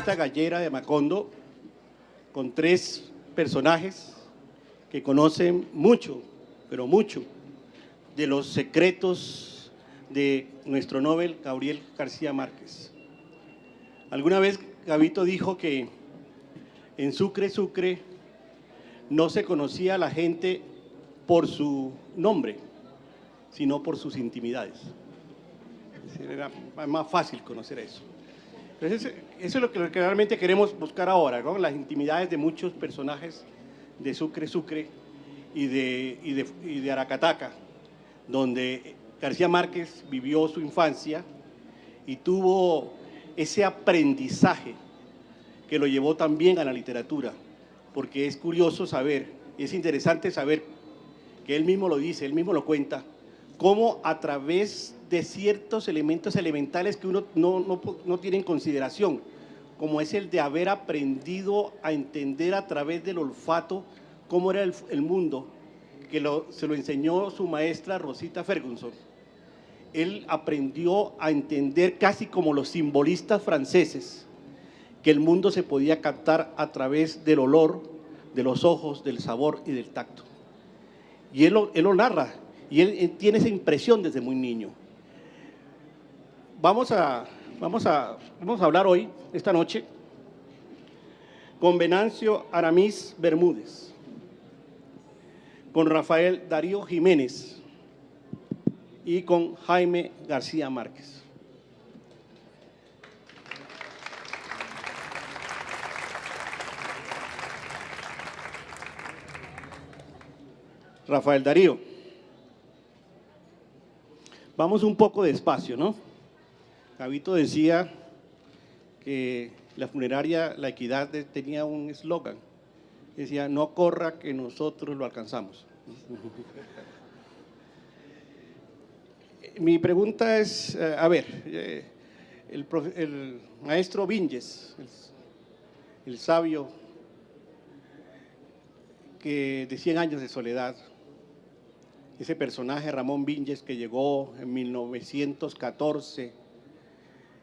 esta gallera de Macondo con tres personajes que conocen mucho, pero mucho, de los secretos de nuestro Nobel Gabriel García Márquez. Alguna vez Gabito dijo que en Sucre, Sucre, no se conocía a la gente por su nombre, sino por sus intimidades. Es decir, era más fácil conocer eso. Entonces, eso es lo que realmente queremos buscar ahora, ¿no? Las intimidades de muchos personajes de Sucre, Sucre y de Aracataca, donde García Márquez vivió su infancia y tuvo ese aprendizaje que lo llevó también a la literatura, porque es curioso saber, es interesante saber que él mismo lo dice, él mismo lo cuenta, cómo a través de ciertos elementos elementales que uno no tiene en consideración, como es el de haber aprendido a entender a través del olfato cómo era el mundo, que se lo enseñó su maestra Rosita Ferguson. Él aprendió a entender casi como los simbolistas franceses, que el mundo se podía captar a través del olor, de los ojos, del sabor y del tacto. Y él lo narra, y él tiene esa impresión desde muy niño. Vamos a hablar hoy, esta noche, con Venancio Aramis Bermúdez, con Rafael Darío Jiménez y con Jaime García Márquez. Rafael Darío, vamos un poco despacio, ¿no? Gabito decía que la funeraria La Equidad tenía un eslogan, decía, no corra que nosotros lo alcanzamos. Mi pregunta es, a ver, el maestro Vinges, el sabio que de 100 años de soledad, ese personaje Ramón Vinges que llegó en 1914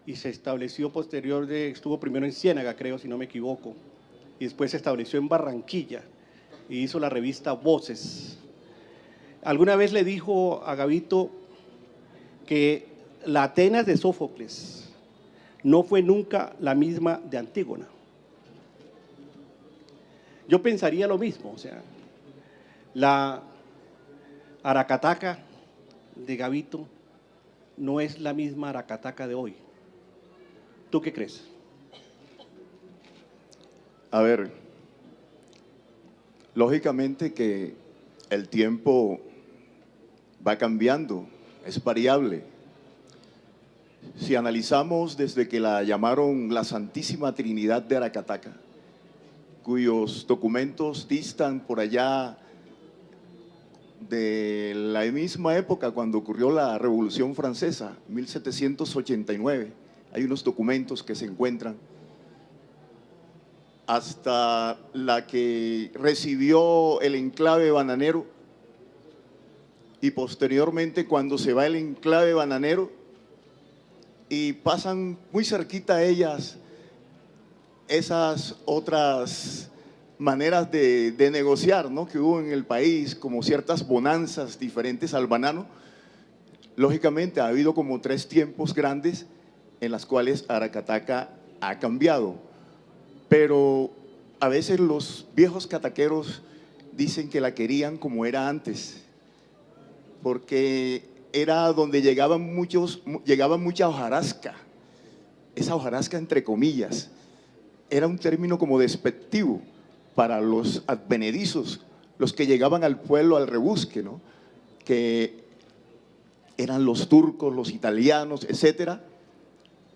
y se estableció estuvo primero en Ciénaga, creo, si no me equivoco, y después se estableció en Barranquilla y hizo la revista Voces. Alguna vez le dijo a Gabito que la Atenas de Sófocles no fue nunca la misma de Antígona. Yo pensaría lo mismo, o sea, la Aracataca de Gabito no es la misma Aracataca de hoy. ¿Tú qué crees? A ver, lógicamente que el tiempo va cambiando, es variable. Si analizamos desde que la llamaron la Santísima Trinidad de Aracataca, cuyos documentos distan por allá de la misma época cuando ocurrió la Revolución Francesa, 1789, hay unos documentos que se encuentran, hasta la que recibió el enclave bananero, y posteriormente cuando se va el enclave bananero y pasan muy cerquita a ellas esas otras maneras de negociar, ¿no?, que hubo en el país, como ciertas bonanzas diferentes al banano. Lógicamente ha habido como 3 tiempos grandes en las cuales Aracataca ha cambiado, pero a veces los viejos cataqueros dicen que la querían como era antes, porque era donde llegaba mucha hojarasca, esa hojarasca entre comillas, era un término como despectivo para los advenedizos, los que llegaban al pueblo al rebusque, ¿no?, que eran los turcos, los italianos, etcétera.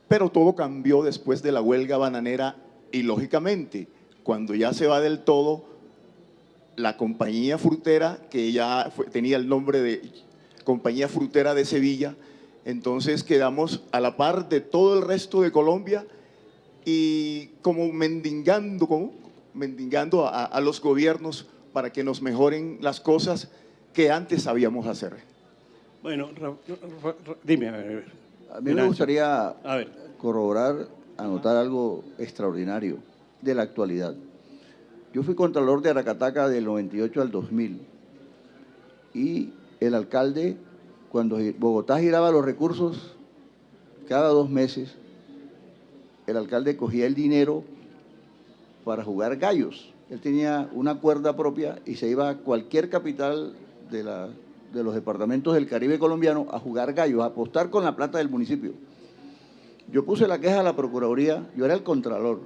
Pero todo cambió después de la huelga bananera y, lógicamente, cuando ya se va del todo, la compañía frutera, que ya tenía el nombre de Compañía Frutera de Sevilla, entonces quedamos a la par de todo el resto de Colombia y como mendigando a los gobiernos para que nos mejoren las cosas que antes sabíamos hacer. Bueno, dime, a ver. A mí me gustaría corroborar anotar algo extraordinario de la actualidad. Yo fui contralor de Aracataca del 98 al 2000 y el alcalde, cuando Bogotá giraba los recursos, cada 2 meses, el alcalde cogía el dinero para jugar gallos. Él tenía una cuerda propia y se iba a cualquier capital de los departamentos del Caribe colombiano a jugar gallos, a apostar con la plata del municipio. Yo puse la queja a la Procuraduría, yo era el contralor,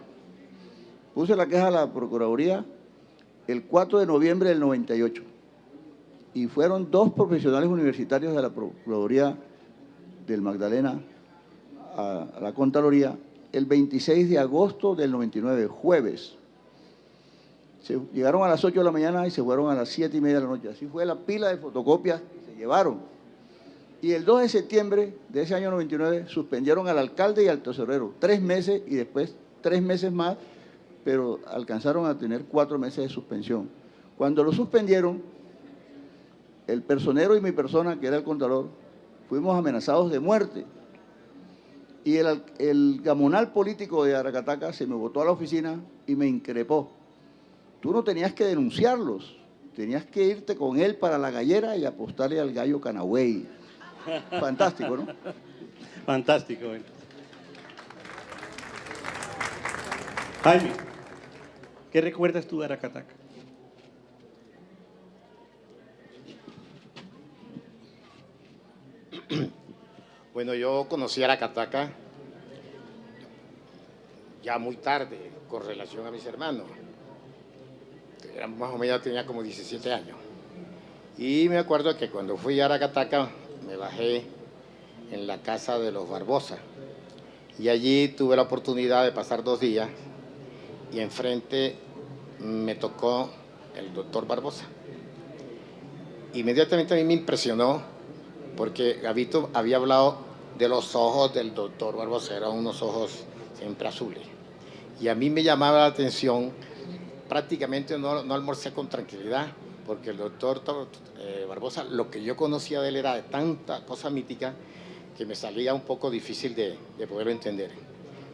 puse la queja a la Procuraduría el 4 de noviembre del 98 y fueron 2 profesionales universitarios de la Procuraduría del Magdalena a la Contraloría el 26 de agosto del 99, jueves. Llegaron a las 8 de la mañana y se fueron a las 7:30 de la noche. Así fue la pila de fotocopias que se llevaron. Y el 2 de septiembre de ese año 99 suspendieron al alcalde y al tesorero 3 meses y después 3 meses más, pero alcanzaron a tener 4 meses de suspensión. Cuando lo suspendieron, el personero y mi persona, que era el contador, fuimos amenazados de muerte. Y el gamonal político de Aracataca se me botó a la oficina y me increpó. Tú no tenías que denunciarlos, tenías que irte con él para la gallera y apostarle al gallo Canagüey. Fantástico, ¿no? Fantástico. Jaime, ¿qué recuerdas tú de Aracataca? Bueno, yo conocí a Aracataca ya muy tarde con relación a mis hermanos. Más o menos tenía como 17 años. Y me acuerdo que cuando fui a Aracataca me bajé en la casa de los Barbosa. Y allí tuve la oportunidad de pasar 2 días y enfrente me tocó el doctor Barbosa. Inmediatamente a mí me impresionó porque Gabito había hablado de los ojos del doctor Barbosa, eran unos ojos siempre azules. Y a mí me llamaba la atención, prácticamente no almorcé con tranquilidad, porque el doctor Barbosa, lo que yo conocía de él era de tanta cosa mítica que me salía un poco difícil de poderlo entender.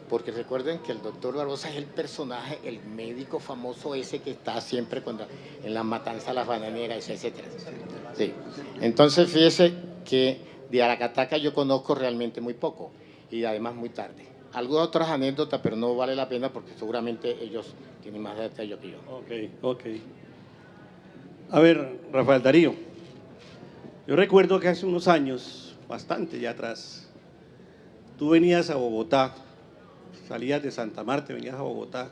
Porque recuerden que el doctor Barbosa es el personaje, el médico famoso ese que está siempre en la matanza, las bananeras, etcétera. Sí. Entonces, fíjese que de Aracataca yo conozco realmente muy poco y además muy tarde. Algunas otras anécdotas, pero no vale la pena porque seguramente ellos tienen más detalles que yo. Ok. A ver, Rafael Darío, yo recuerdo que hace unos años, bastante ya atrás, tú venías a Bogotá, salías de Santa Marta, venías a Bogotá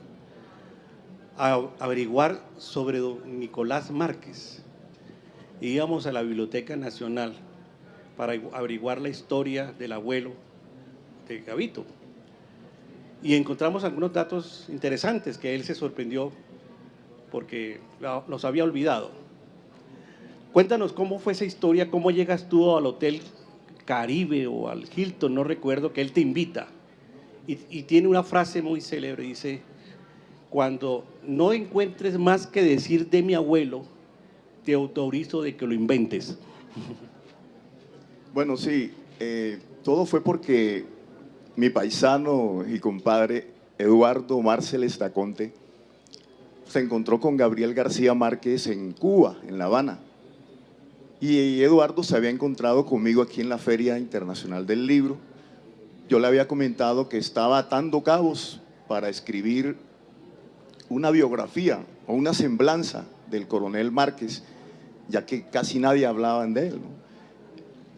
a averiguar sobre don Nicolás Márquez. Íbamos a la Biblioteca Nacional para averiguar la historia del abuelo de Gabito. Y encontramos algunos datos interesantes que él se sorprendió porque los había olvidado. Cuéntanos cómo fue esa historia, cómo llegas tú al Hotel Caribe o al Hilton, no recuerdo, que él te invita. Y tiene una frase muy célebre, dice: cuando no encuentres más que decir de mi abuelo, te autorizo de que lo inventes. Bueno, sí, todo fue porque mi paisano y compadre Eduardo Márceles Daconte se encontró con Gabriel García Márquez en Cuba, en La Habana. Y Eduardo se había encontrado conmigo aquí en la Feria Internacional del Libro. Yo le había comentado que estaba atando cabos para escribir una biografía o una semblanza del coronel Márquez, ya que casi nadie hablaba de él, ¿no?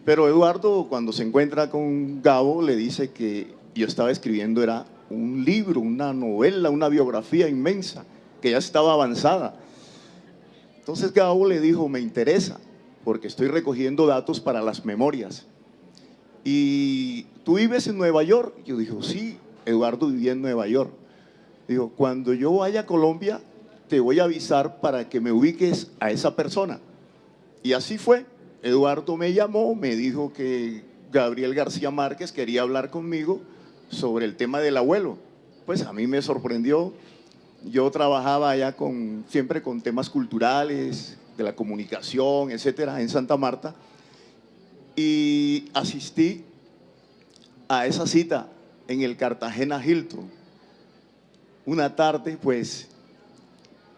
Pero Eduardo, cuando se encuentra con Gabo, le dice que yo estaba escribiendo era un libro, una novela, una biografía inmensa, que ya estaba avanzada. Entonces Gabo le dijo: me interesa, porque estoy recogiendo datos para las memorias. ¿Y tú vives en Nueva York? Yo dije: sí, Eduardo vivía en Nueva York. Dijo: cuando yo vaya a Colombia, te voy a avisar para que me ubiques a esa persona. Y así fue. Eduardo me llamó, me dijo que Gabriel García Márquez quería hablar conmigo sobre el tema del abuelo. Pues a mí me sorprendió. Yo trabajaba allá siempre con temas culturales, de la comunicación, etcétera, en Santa Marta, y asistí a esa cita en el Cartagena Hilton. Una tarde, pues,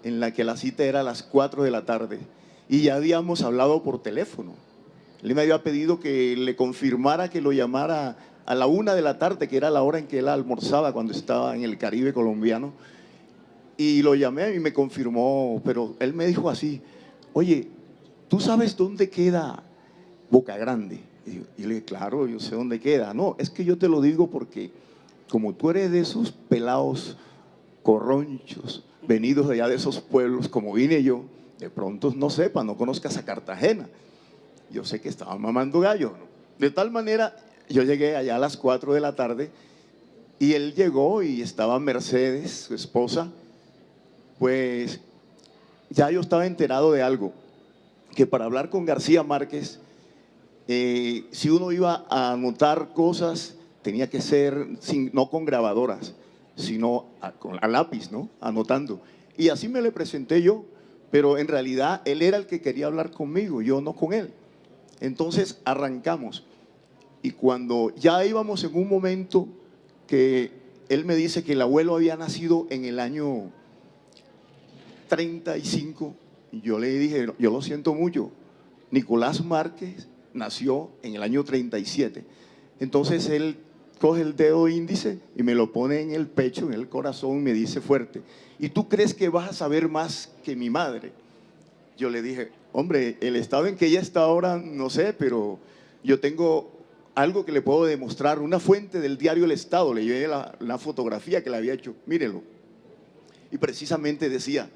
en la que la cita era a las 4 de la tarde y ya habíamos hablado por teléfono. Él me había pedido que le confirmara que lo llamara a la 1 de la tarde, que era la hora en que él almorzaba cuando estaba en el Caribe colombiano. Y lo llamé y me confirmó, pero él me dijo así: oye, ¿tú sabes dónde queda Boca Grande? Y le dije, claro, yo sé dónde queda. No, es que yo te lo digo porque como tú eres de esos pelados corronchos, venidos de allá de esos pueblos, como vine yo, de pronto no sepas, no conozcas a Cartagena. Yo sé que estaba mamando gallo, ¿no? De tal manera, yo llegué allá a las 4 de la tarde y él llegó y estaba Mercedes, su esposa. Pues ya yo estaba enterado de algo, que para hablar con García Márquez, si uno iba a anotar cosas, tenía que ser no con grabadoras, sino a lápiz, ¿no? Anotando. Y así me le presenté yo, pero en realidad él era el que quería hablar conmigo, yo no con él. Entonces arrancamos. Y cuando ya íbamos en un momento que él me dice que el abuelo había nacido en el año 35, y yo le dije, yo lo siento mucho, Nicolás Márquez nació en el año 37. Entonces él coge el dedo índice y me lo pone en el pecho, en el corazón, y me dice fuerte: ¿y tú crees que vas a saber más que mi madre? Yo le dije, hombre, el estado en que ella está ahora, no sé, pero yo tengo algo que le puedo demostrar, una fuente del diario El Estado. Le llevé la fotografía que le había hecho, mírelo. Y precisamente decía: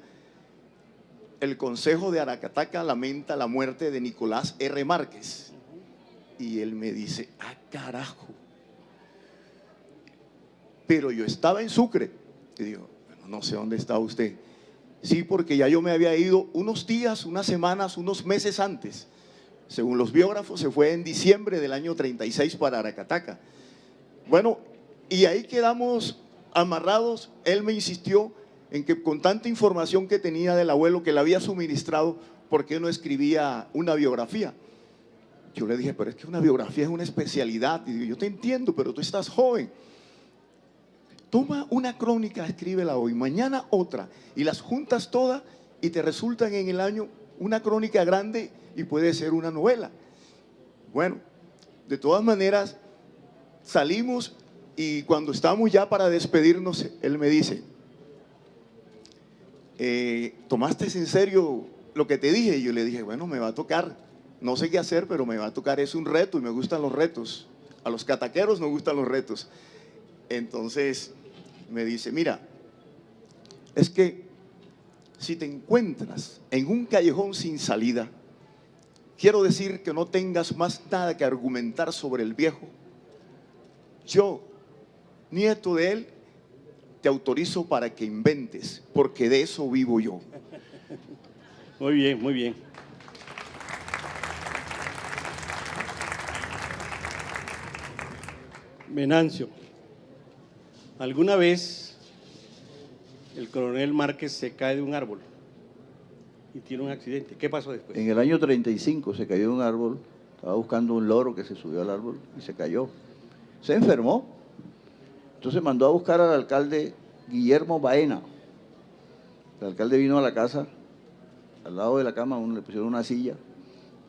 el Consejo de Aracataca lamenta la muerte de Nicolás R. Márquez. Y él me dice, ah, carajo. Pero yo estaba en Sucre. Y digo, bueno, no sé dónde está usted. Sí, porque ya yo me había ido unos días, unas semanas, unos meses antes. Según los biógrafos, se fue en diciembre del año 36 para Aracataca. Bueno, y ahí quedamos amarrados. Él me insistió en que con tanta información que tenía del abuelo que le había suministrado, ¿por qué no escribía una biografía? Yo le dije, pero es que una biografía es una especialidad. Y digo, yo te entiendo, pero tú estás joven. Toma una crónica, escríbela hoy, mañana otra, y las juntas todas y te resultan en el año una crónica grande y puede ser una novela. Bueno, de todas maneras, salimos y cuando estábamos ya para despedirnos, él me dice, ¿tomaste en serio lo que te dije? Y yo le dije, bueno, me va a tocar, no sé qué hacer, pero me va a tocar, es un reto y me gustan los retos. A los cataqueros nos gustan los retos. Entonces me dice, mira, es que si te encuentras en un callejón sin salida, quiero decir que no tengas más nada que argumentar sobre el viejo. Yo, nieto de él, te autorizo para que inventes, porque de eso vivo yo. Muy bien, muy bien. Venancio, ¿alguna vez el coronel Márquez se cae de un árbol y tiene un accidente? ¿Qué pasó después? En el año 35 se cayó de un árbol, estaba buscando un loro que se subió al árbol y se cayó. Se enfermó. Entonces mandó a buscar al alcalde Guillermo Baena. El alcalde vino a la casa, al lado de la cama, le pusieron una silla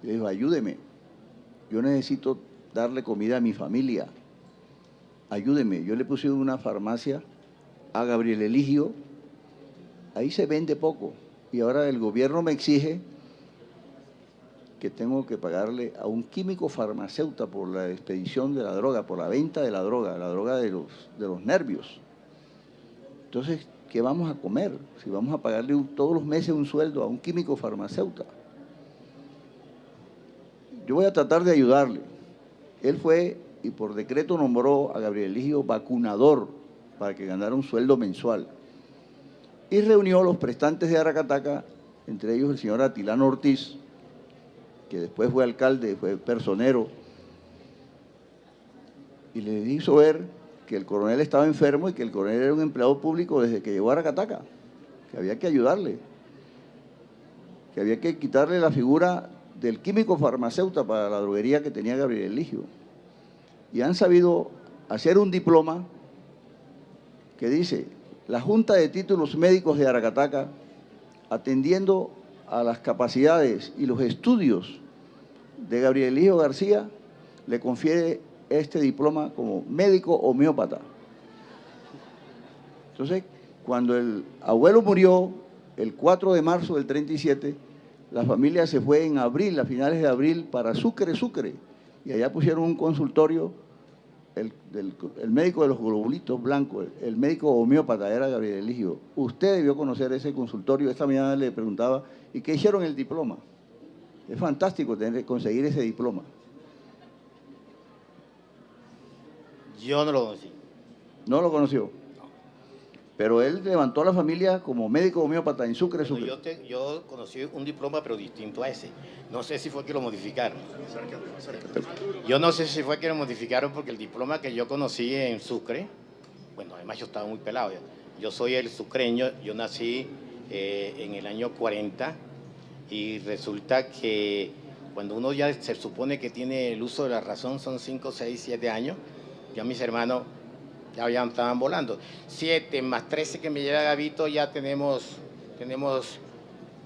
y le dijo, ayúdeme, yo necesito darle comida a mi familia. Ayúdeme, yo le puse una farmacia a Gabriel Eligio, ahí se vende poco y ahora el gobierno me exige que tengo que pagarle a un químico farmacéutico por la expedición de la droga, por la venta de la droga de los nervios. Entonces, ¿qué vamos a comer si vamos a pagarle todos los meses un sueldo a un químico farmacéutico? Yo voy a tratar de ayudarle. Él fue y por decreto nombró a Gabriel Eligio vacunador para que ganara un sueldo mensual. Y reunió a los prestantes de Aracataca, entre ellos el señor Atilano Ortiz, que después fue alcalde, fue personero, y le hizo ver que el coronel estaba enfermo y que el coronel era un empleado público desde que llegó a Aracataca, que había que ayudarle, que había que quitarle la figura del químico farmacéutico para la droguería que tenía Gabriel Eligio. Y han sabido hacer un diploma que dice: la Junta de Títulos Médicos de Aracataca, atendiendo a las capacidades y los estudios de Gabriel Eligio García, le confiere este diploma como médico homeópata. Entonces, cuando el abuelo murió, el 4 de marzo del 37, la familia se fue en abril, a finales de abril, para Sucre, y allá pusieron un consultorio. El médico de los globulitos blancos, el médico homeópata era Gabriel Eligio. Usted debió conocer ese consultorio. Esta mañana le preguntaba, ¿y qué hicieron el diploma? Es fantástico conseguir ese diploma. Yo no lo conocí. ¿No lo conoció? Pero él levantó a la familia como médico homeópata en Sucre. Yo conocí un diploma, pero distinto a ese. No sé si fue que lo modificaron. Yo no sé si fue que lo modificaron, porque el diploma que yo conocí en Sucre, bueno, además yo estaba muy pelado. Yo soy el sucreño, yo nací en el año 40 y resulta que cuando uno ya se supone que tiene el uso de la razón son 5, 6, 7 años, ya mis hermanos ya estaban volando. 7 más 13 que me lleva Gabito, ya tenemos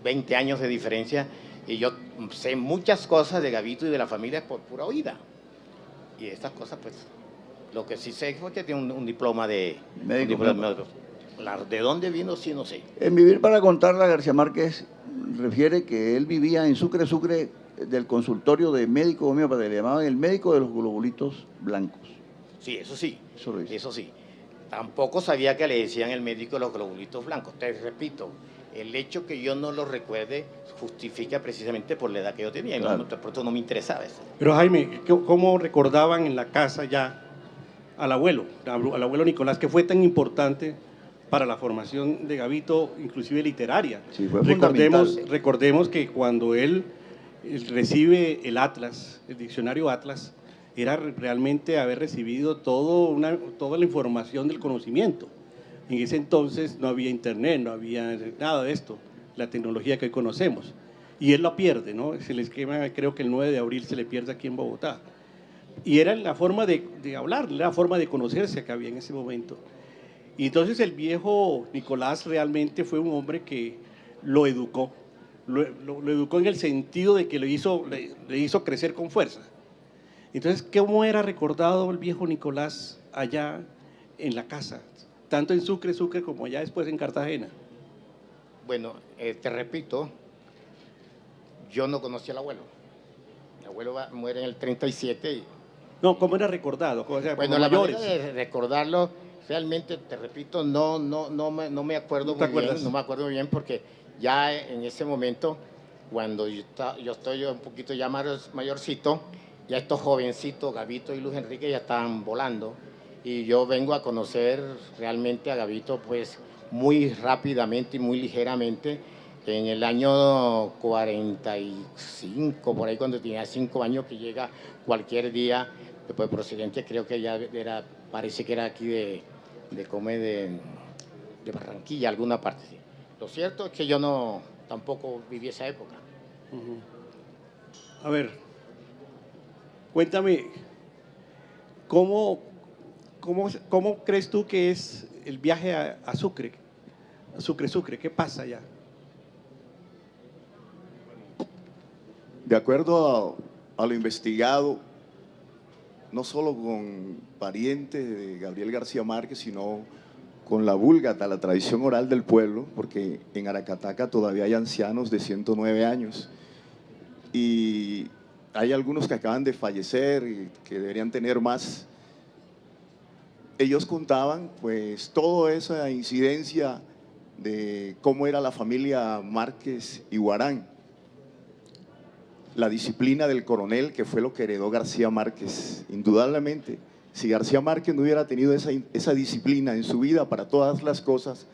20 años de diferencia, y yo sé muchas cosas de Gabito y de la familia por pura oída. Y estas cosas, pues, lo que sí sé fue que tiene un diploma de médico. ¿De dónde vino? Sí, no sé. En Vivir para Contarla, García Márquez refiere que él vivía en Sucre, del consultorio de médico homeópata, le llamaban el médico de los globulitos blancos. Sí, eso sí. Eso lo dice. Eso sí. Tampoco sabía que le decían el médico de los globulitos blancos. Te repito, el hecho que yo no lo recuerde justifica precisamente por la edad que yo tenía. Claro. De pronto no me interesaba eso. Pero Jaime, ¿cómo recordaban en la casa ya al abuelo Nicolás, que fue tan importante para la formación de Gabito, inclusive literaria? Sí, fue recordemos que cuando él recibe el Atlas, el diccionario Atlas, era realmente haber recibido toda la información del conocimiento. En ese entonces no había internet, no había nada de esto, la tecnología que hoy conocemos. Y él la pierde, ¿no? Es el esquema, creo que el 9 de abril se le pierde aquí en Bogotá. Y era la forma de hablar, la forma de conocerse que había en ese momento. Y entonces el viejo Nicolás realmente fue un hombre que lo educó. Lo educó en el sentido de que le hizo crecer con fuerza. Entonces, ¿cómo era recordado el viejo Nicolás allá en la casa? Tanto en Sucre como allá después en Cartagena. Bueno, te repito, yo no conocí al abuelo. Mi abuelo muere en el 37. No, ¿cómo era recordado? O sea, bueno, la manera de recordarlo, realmente, te repito, no me acuerdo muy bien. No me acuerdo muy bien, porque ya en ese momento, cuando yo estoy un poquito ya mayorcito, ya estos jovencitos, Gabito y Luis Enrique, ya estaban volando, y yo vengo a conocer realmente a Gabito pues muy rápidamente y muy ligeramente en el año 45, por ahí, cuando tenía 5 años, que llega cualquier día, después procedente, creo que ya era, parece que era aquí de Barranquilla, alguna parte. Sí. Lo cierto es que yo tampoco viví esa época. A ver, cuéntame, ¿cómo crees tú que es el viaje a Sucre? Sucre, ¿qué pasa allá? De acuerdo a lo investigado, no solo con parientes de Gabriel García Márquez, sino con la Vulgata, la tradición oral del pueblo, porque en Aracataca todavía hay ancianos de 109 años. Y hay algunos que acaban de fallecer y que deberían tener más. Ellos contaban pues toda esa incidencia de cómo era la familia Márquez y Guarán. La disciplina del coronel, que fue lo que heredó García Márquez, indudablemente. Si García Márquez no hubiera tenido esa disciplina en su vida para todas las cosas,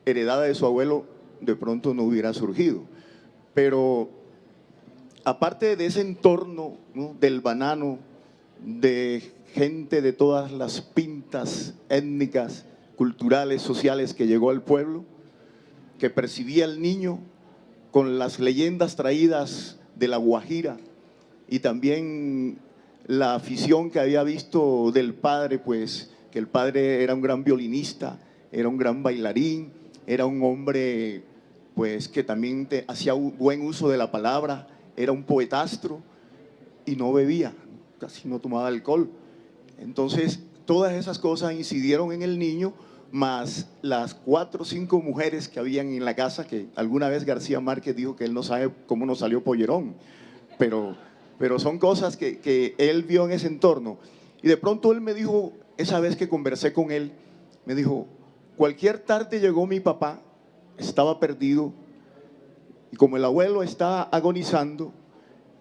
heredada de su abuelo, de pronto no hubiera surgido. Pero aparte de ese entorno, ¿no?, del banano, de gente de todas las pintas étnicas, culturales, sociales que llegó al pueblo, que percibía al niño con las leyendas traídas de la Guajira y también la afición que había visto del padre, pues que el padre era un gran violinista, era un gran bailarín, era un hombre pues que también hacía un buen uso de la palabra, era un poetastro y no bebía, casi no tomaba alcohol. Entonces, todas esas cosas incidieron en el niño, más las 4 o 5 mujeres que habían en la casa, que alguna vez García Márquez dijo que él no sabe cómo nos salió pollerón, pero son cosas que él vio en ese entorno. Y de pronto él me dijo, esa vez que conversé con él, me dijo, cualquier tarde llegó mi papá, estaba perdido, y como el abuelo estaba agonizando,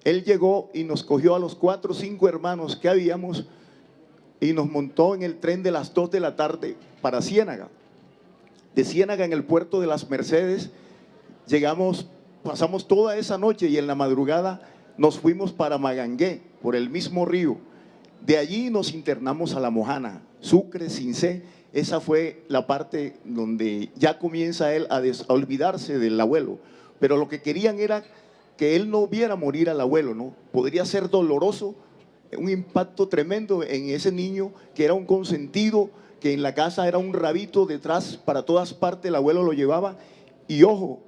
él llegó y nos cogió a los 4 o 5 hermanos que habíamos y nos montó en el tren de las 2 de la tarde para Ciénaga. De Ciénaga, en el puerto de las Mercedes, llegamos, pasamos toda esa noche y en la madrugada nos fuimos para Magangué, por el mismo río. De allí nos internamos a La Mojana, Sucre, Cincé. Esa fue la parte donde ya comienza él a olvidarse del abuelo. Pero lo que querían era que él no viera morir al abuelo, ¿no? Podría ser doloroso, un impacto tremendo en ese niño que era un consentido, que en la casa era un rabito detrás, para todas partes el abuelo lo llevaba. Y ojo,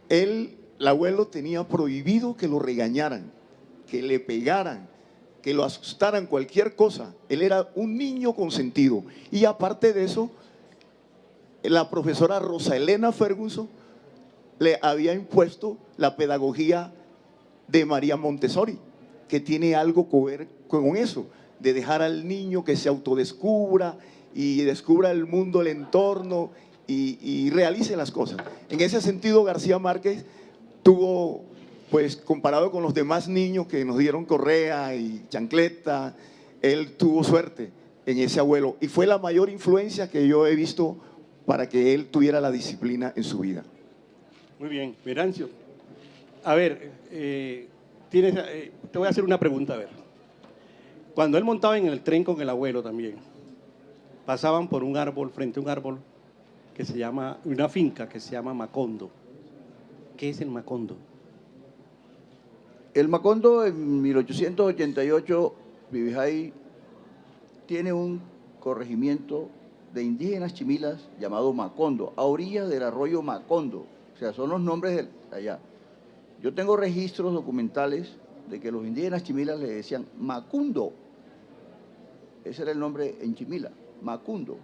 el abuelo tenía prohibido que lo regañaran, que le pegaran, que lo asustaran, cualquier cosa. Él era un niño consentido. Y aparte de eso, la profesora Rosa Elena Ferguson le había impuesto la pedagogía de María Montessori, que tiene algo que ver con eso, de dejar al niño que se autodescubra y descubra el mundo, el entorno y realice las cosas. En ese sentido, García Márquez tuvo, pues comparado con los demás niños que nos dieron correa y chancleta, él tuvo suerte en ese abuelo y fue la mayor influencia que yo he visto para que él tuviera la disciplina en su vida. Muy bien, Merancio. A ver, te voy a hacer una pregunta, a ver. Cuando él montaba en el tren con el abuelo también, pasaban por un árbol, frente a un árbol que se llama, una finca que se llama Macondo. ¿Qué es el Macondo? El Macondo en 1888, Vivijay tiene un corregimiento de indígenas chimilas llamado Macondo, a orillas del arroyo Macondo. O sea, son los nombres de allá. Yo tengo registros documentales de que los indígenas chimilas le decían Macundo. Ese era el nombre en chimila, Macundo.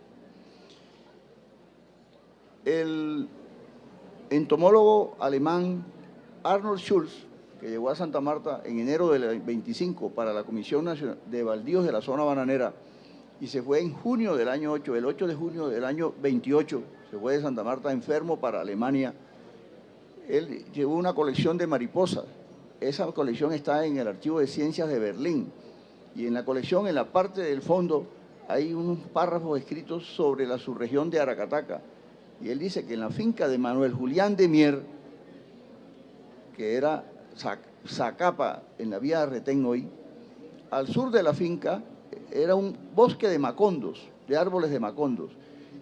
El entomólogo alemán Arnold Schulz, que llegó a Santa Marta en enero del 25 para la Comisión Nacional de Baldíos de la Zona Bananera y se fue en junio del año 8, el 8 de junio del año 28, se fue de Santa Marta enfermo para Alemania. Él llevó una colección de mariposas. Esa colección está en el Archivo de Ciencias de Berlín. Y en la colección, en la parte del fondo, hay unos párrafos escritos sobre la subregión de Aracataca. Y él dice que en la finca de Manuel Julián de Mier, que era Zacapa, en la vía de Retén hoy, al sur de la finca era un bosque de macondos, de árboles de macondos,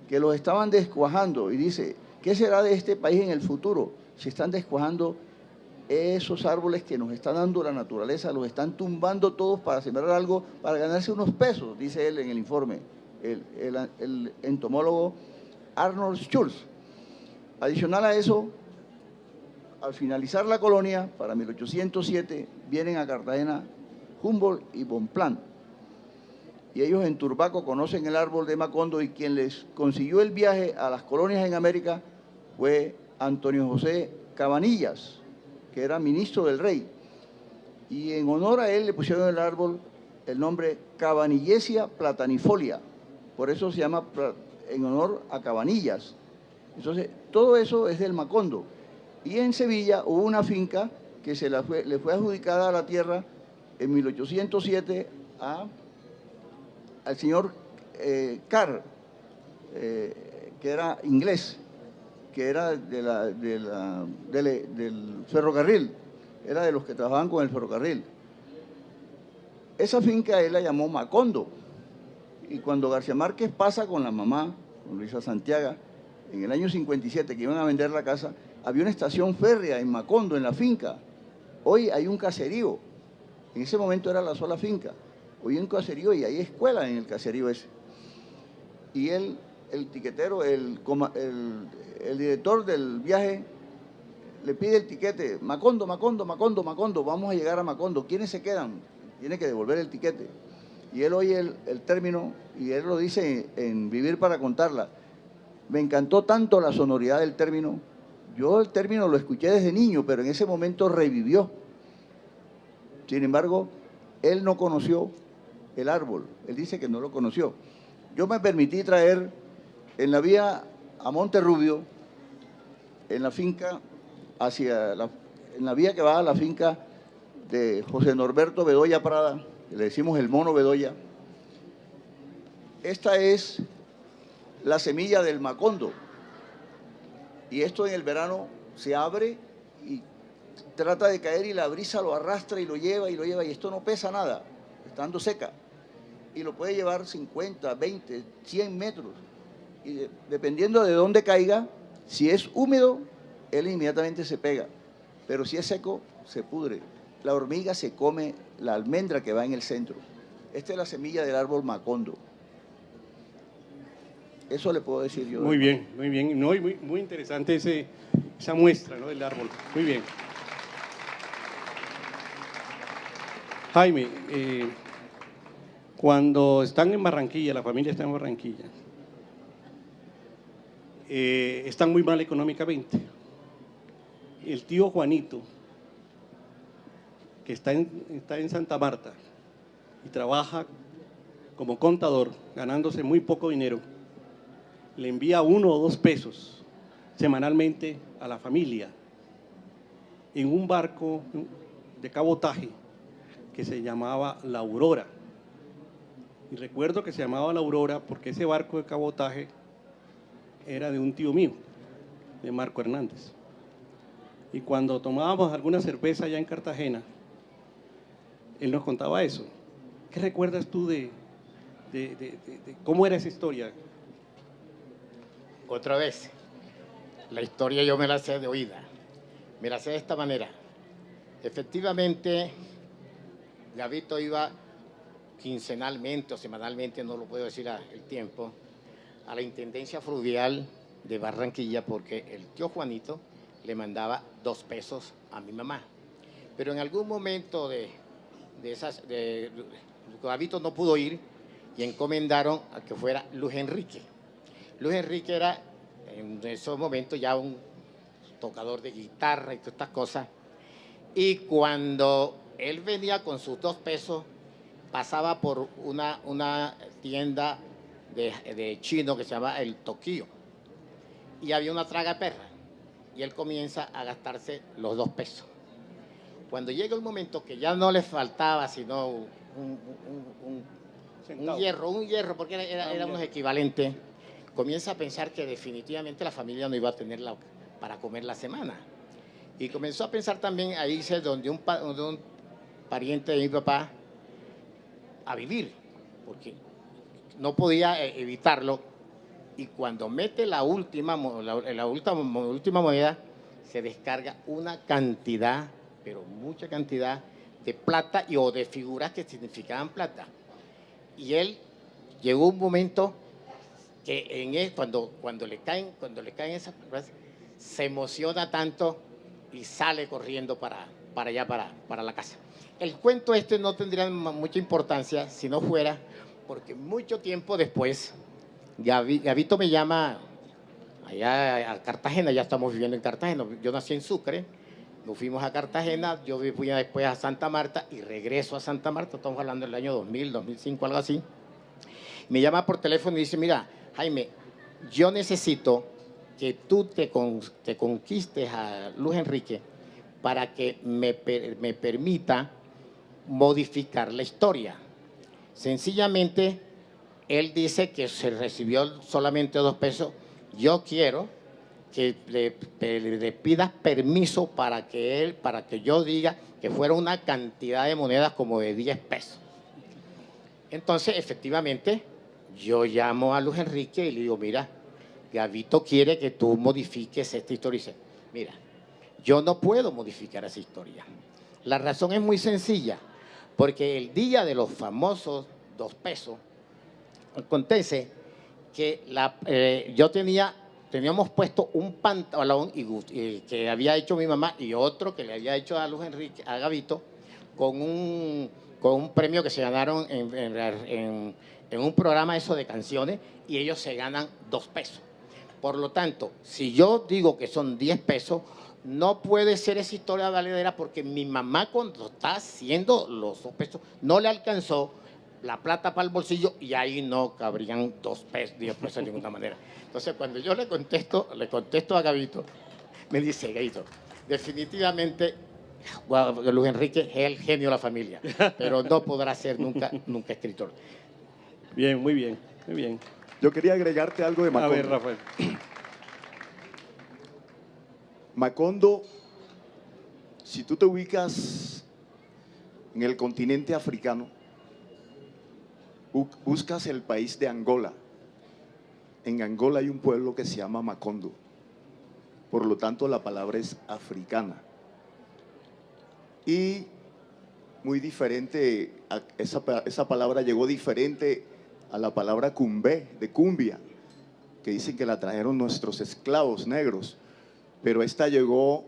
que los estaban descuajando. Y dice, ¿qué será de este país en el futuro? Se están descuajando esos árboles que nos está dando la naturaleza, los están tumbando todos para sembrar algo, para ganarse unos pesos, dice él en el informe, el entomólogo Arnold Schulz. Adicional a eso, al finalizar la colonia, para 1807, vienen a Cartagena Humboldt y Bonpland. Y ellos en Turbaco conocen el árbol de Macondo y quien les consiguió el viaje a las colonias en América fue Antonio José Cabanillas, que era ministro del rey. Y en honor a él le pusieron el árbol el nombre Cabanillesia platanifolia. Por eso se llama en honor a Cabanillas. Entonces, todo eso es del Macondo. Y en Sevilla hubo una finca que le fue adjudicada a la tierra en 1807 al señor Carr, que era inglés, que era del ferrocarril, era de los que trabajaban con el ferrocarril. Esa finca él la llamó Macondo. Y cuando García Márquez pasa con la mamá, con Luisa Santiago, en el año 57, que iban a vender la casa, había una estación férrea en Macondo, en la finca. Hoy hay un caserío. En ese momento era la sola finca. Hoy hay un caserío y hay escuela en el caserío ese. y el tiquetero, el director del viaje le pide el tiquete, Macondo, vamos a llegar a Macondo, ¿quiénes se quedan? Tiene que devolver el tiquete. Y él oye el término, y él lo dice en Vivir para contarla. Me encantó tanto la sonoridad del término. Yo el término lo escuché desde niño, pero en ese momento revivió. Sin embargo, él no conoció el árbol. Él dice que no lo conoció. Yo me permití traer en la vía a Monterrubio, en la finca, en la vía que va a la finca de José Norberto Bedoya Prada, le decimos el Mono Bedoya. Esta es la semilla del macondo. Y esto en el verano se abre y trata de caer y la brisa lo arrastra y lo lleva, y esto no pesa nada, estando seca. Y lo puede llevar 50, 20, 100 metros. Y dependiendo de dónde caiga, si es húmedo, él inmediatamente se pega. Pero si es seco, se pudre. La hormiga se come la almendra que va en el centro. Esta es la semilla del árbol macondo. Eso le puedo decir yo. Muy bien, muy bien. No, y muy interesante esa muestra, ¿no?, del árbol. Muy bien. Jaime, cuando están en Barranquilla, la familia está en Barranquilla, están muy mal económicamente. El tío Juanito, que está en Santa Marta y trabaja como contador, ganándose muy poco dinero, le envía 1 o 2 pesos semanalmente a la familia en un barco de cabotaje que se llamaba La Aurora. Y recuerdo que se llamaba La Aurora porque ese barco de cabotaje era de un tío mío, de Marco Hernández. Y cuando tomábamos alguna cerveza allá en Cartagena, él nos contaba eso. ¿Qué recuerdas tú de cómo era esa historia? Otra vez, la historia yo me la sé de oída. Me la sé de esta manera. Efectivamente, Gavito iba quincenalmente o semanalmente, no lo puedo decir el tiempo, a la Intendencia Fluvial de Barranquilla porque el tío Juanito le mandaba 2 pesos a mi mamá. Pero en algún momento Gavito no pudo ir y encomendaron a que fuera Luis Enrique. Luis Enrique era en esos momentos ya un tocador de guitarra y todas estas cosas. Y cuando él venía con sus 2 pesos, pasaba por una tienda de chino que se llama El Toquillo. Y había una traga perra. Y él comienza a gastarse los 2 pesos. Cuando llega el momento que ya no le faltaba sino un hierro, porque era unos equivalentes, comienza a pensar que definitivamente la familia no iba a tener para comer la semana. Y comenzó a pensar también a irse donde un pariente de mi papá a vivir, porque no podía evitarlo. Y cuando mete la última moneda, se descarga una cantidad, pero mucha cantidad de plata o de figuras que significaban plata. Y él llegó un momento que en él, cuando le caen esas cosas, se emociona tanto y sale corriendo para allá, para la casa. El cuento no tendría mucha importancia si no fuera porque mucho tiempo después Gavito me llama allá a Cartagena, ya estamos viviendo en Cartagena. Yo nací en Sucre, nos fuimos a Cartagena, yo fui después a Santa Marta y regreso a Santa Marta, estamos hablando del año 2000, 2005, algo así. Me llama por teléfono y dice, mira, Jaime, yo necesito que tú te conquistes a Luis Enrique para que me permita modificar la historia. Sencillamente, él dice que se recibió solamente 2 pesos. Yo quiero que le pidas permiso para que yo diga que fuera una cantidad de monedas como de 10 pesos. Entonces, efectivamente, yo llamo a Luis Enrique y le digo, mira, Gavito quiere que tú modifiques esta historia. Y dice, mira, yo no puedo modificar esa historia. La razón es muy sencilla, porque el día de los famosos 2 pesos, acontece que teníamos puesto un pantalón que había hecho mi mamá y otro que le había hecho a Luis Enrique, a Gabito, con un premio que se ganaron en un programa eso de canciones, y ellos se ganan 2 pesos. Por lo tanto, si yo digo que son 10 pesos, no puede ser esa historia valedera, porque mi mamá, cuando está haciendo los 2 pesos, no le alcanzó la plata para el bolsillo, y ahí no cabrían 2 pesos, 10 pesos de ninguna manera. Entonces, cuando yo le contesto a Gabito, me dice: Gabito, definitivamente Luis Enrique es el genio de la familia, pero no podrá ser nunca escritor. Bien, muy bien, muy bien. Yo quería agregarte algo de Macondo. A ver, Rafael. Macondo, si tú te ubicas en el continente africano, buscas el país de Angola. En Angola hay un pueblo que se llama Macondo. Por lo tanto, la palabra es africana. Y muy diferente, esa palabra llegó diferente a la palabra cumbé, de cumbia, que dicen que la trajeron nuestros esclavos negros, pero esta llegó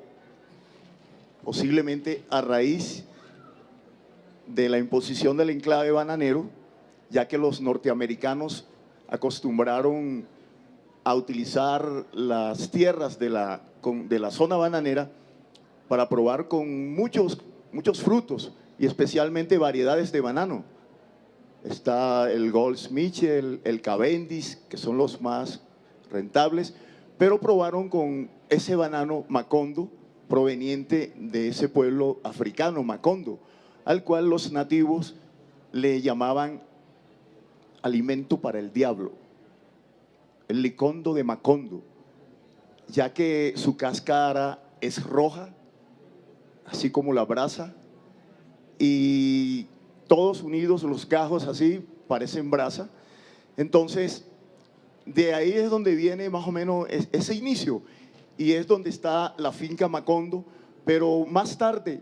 posiblemente a raíz de la imposición del enclave bananero, ya que los norteamericanos acostumbraron a utilizar las tierras de la zona bananera para probar con muchos frutos, y especialmente variedades de banano. Está el Goldsmith, el Cavendish, que son los más rentables, pero probaron con ese banano Macondo, proveniente de ese pueblo africano, Macondo, al cual los nativos le llamaban alimento para el diablo, el licondo de Macondo, ya que su cáscara es roja, así como la brasa, y todos unidos, los gajos así, parecen brasa. Entonces, de ahí es donde viene más o menos ese inicio, y es donde está la finca Macondo. Pero más tarde,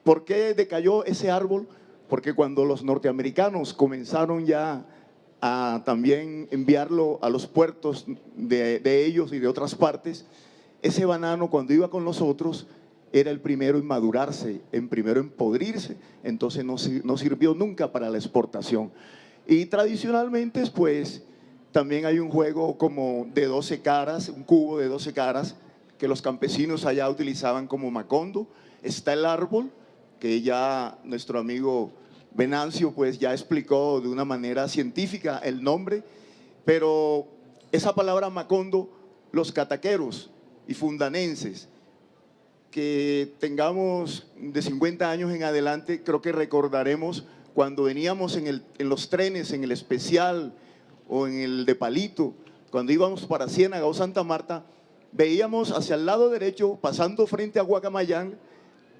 ¿por qué decayó ese árbol? Porque cuando los norteamericanos comenzaron ya a también enviarlo a los puertos de ellos y de otras partes, ese banano, cuando iba con nosotros, era el primero en madurarse, primero en podrirse. Entonces no sirvió nunca para la exportación. Y tradicionalmente, pues, también hay un juego como de 12 caras, un cubo de 12 caras, que los campesinos allá utilizaban como Macondo. Está el árbol, que ya nuestro amigo Venancio pues ya explicó de una manera científica el nombre, pero esa palabra Macondo, los cataqueros y fundanenses que tengamos de 50 años en adelante, creo que recordaremos cuando veníamos en los trenes, en el especial o en el de Palito, cuando íbamos para Ciénaga o Santa Marta, veíamos hacia el lado derecho, pasando frente a Guacamayán,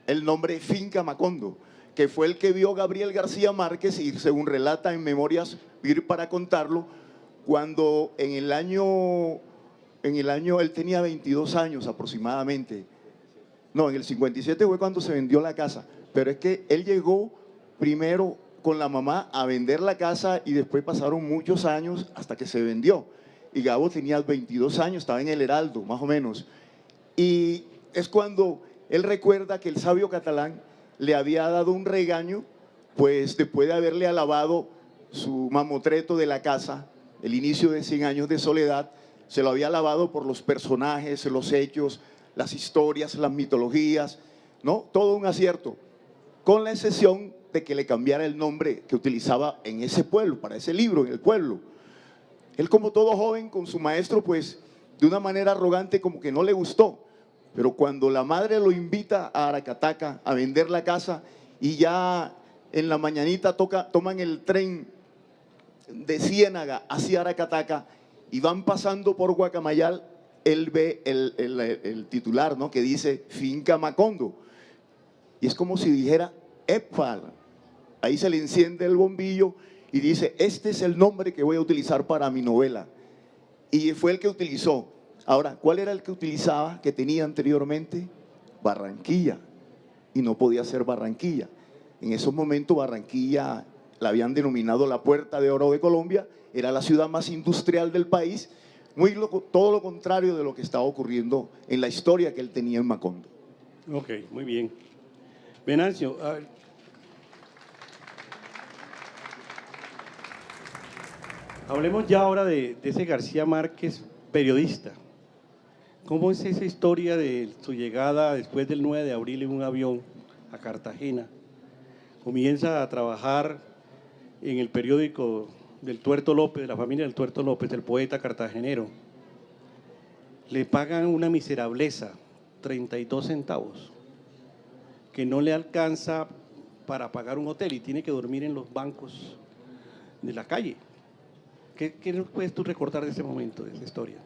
el nombre Finca Macondo, que fue el que vio Gabriel García Márquez, y según relata en Memorias Vir para contarlo, cuando en el año él tenía 22 años aproximadamente. No, en el 57 fue cuando se vendió la casa, pero es que él llegó primero con la mamá a vender la casa y después pasaron muchos años hasta que se vendió. Y Gabo tenía 22 años, estaba en el Heraldo, más o menos. Y es cuando él recuerda que el sabio catalán le había dado un regaño, pues después de haberle alabado su mamotreto de la casa, el inicio de 100 años de soledad, se lo había alabado por los personajes, los hechos, las historias, las mitologías, ¿no? Todo un acierto, con la excepción de que le cambiara el nombre que utilizaba en ese pueblo, para ese libro, en el pueblo. Él, como todo joven, con su maestro, pues de una manera arrogante, como que no le gustó. Pero cuando la madre lo invita a Aracataca a vender la casa, y ya en la mañanita toman el tren de Ciénaga hacia Aracataca y van pasando por Guacamayal, él ve el titular, ¿no?, que dice Finca Macondo. Y es como si dijera, ¡epa! Ahí se le enciende el bombillo y dice, este es el nombre que voy a utilizar para mi novela. Y fue el que utilizó. Ahora, ¿cuál era el que utilizaba, que tenía anteriormente? Barranquilla. Y no podía ser Barranquilla. En esos momentos Barranquilla, la habían denominado la Puerta de Oro de Colombia, era la ciudad más industrial del país, todo lo contrario de lo que estaba ocurriendo en la historia que él tenía en Macondo. Ok, muy bien. Venancio, a ver. Hablemos ya ahora de ese García Márquez, periodista. ¿Cómo es esa historia de su llegada después del 9 de abril en un avión a Cartagena? Comienza a trabajar en el periódico del Tuerto López, de la familia del Tuerto López, el poeta cartagenero. Le pagan una miserableza, 32 centavos, que no le alcanza para pagar un hotel y tiene que dormir en los bancos de la calle. ¿Qué nos puedes tú recordar de ese momento, de esa historia?